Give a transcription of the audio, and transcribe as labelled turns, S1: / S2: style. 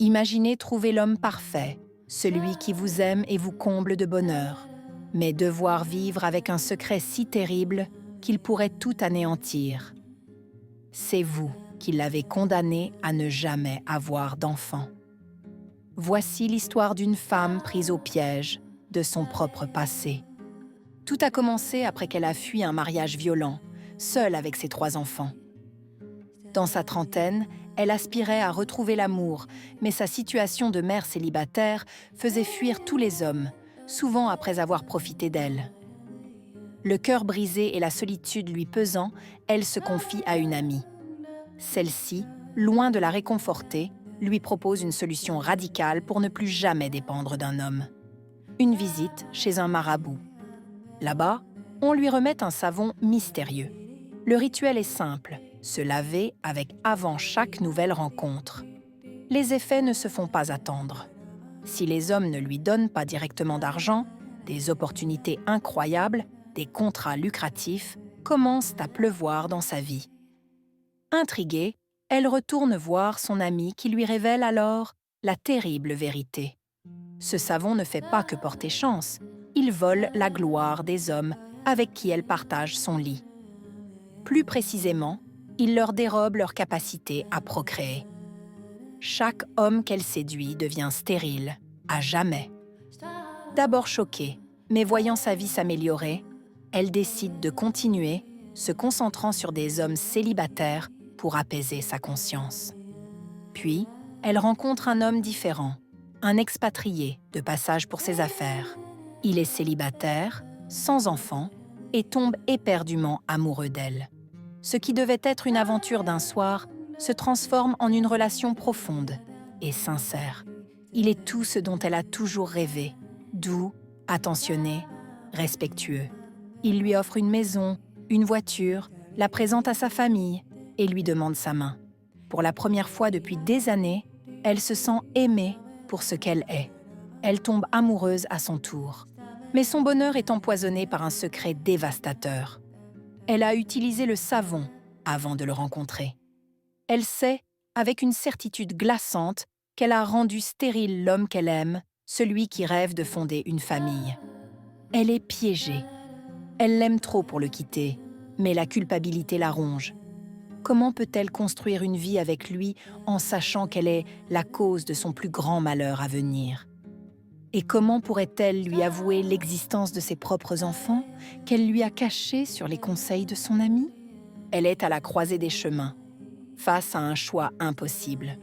S1: Imaginez trouver l'homme parfait, celui qui vous aime et vous comble de bonheur, mais devoir vivre avec un secret si terrible qu'il pourrait tout anéantir. C'est vous qui l'avez condamné à ne jamais avoir d'enfant. Voici l'histoire d'une femme prise au piège de son propre passé. Tout a commencé après qu'elle a fui un mariage violent, seule avec ses 3 enfants. Dans sa trentaine, elle aspirait à retrouver l'amour, mais sa situation de mère célibataire faisait fuir tous les hommes, souvent après avoir profité d'elle. Le cœur brisé et la solitude lui pesant, elle se confie à une amie. Celle-ci, loin de la réconforter, lui propose une solution radicale pour ne plus jamais dépendre d'un homme. Une visite chez un marabout. Là-bas, on lui remet un savon mystérieux. Le rituel est simple, se laver avec avant chaque nouvelle rencontre. Les effets ne se font pas attendre. Si les hommes ne lui donnent pas directement d'argent, des opportunités incroyables, des contrats lucratifs commencent à pleuvoir dans sa vie. Intriguée, elle retourne voir son amie qui lui révèle alors la terrible vérité. Ce savon ne fait pas que porter chance, il vole la gloire des hommes avec qui elle partage son lit. Plus précisément, il leur dérobe leur capacité à procréer. Chaque homme qu'elle séduit devient stérile, à jamais. D'abord choquée, mais voyant sa vie s'améliorer, elle décide de continuer, se concentrant sur des hommes célibataires pour apaiser sa conscience. Puis, elle rencontre un homme différent, un expatrié de passage pour ses affaires. Il est célibataire, sans enfant, et tombe éperdument amoureux d'elle. Ce qui devait être une aventure d'un soir se transforme en une relation profonde et sincère. Il est tout ce dont elle a toujours rêvé, doux, attentionné, respectueux. Il lui offre une maison, une voiture, la présente à sa famille et lui demande sa main. Pour la première fois depuis des années, elle se sent aimée pour ce qu'elle est. Elle tombe amoureuse à son tour. Mais son bonheur est empoisonné par un secret dévastateur. Elle a utilisé le savon avant de le rencontrer. Elle sait, avec une certitude glaçante, qu'elle a rendu stérile l'homme qu'elle aime, celui qui rêve de fonder une famille. Elle est piégée. Elle l'aime trop pour le quitter, mais la culpabilité la ronge. Comment peut-elle construire une vie avec lui en sachant qu'elle est la cause de son plus grand malheur à venir? Et comment pourrait-elle lui avouer l'existence de ses propres enfants qu'elle lui a cachés sur les conseils de son amie? Elle est à la croisée des chemins, face à un choix impossible.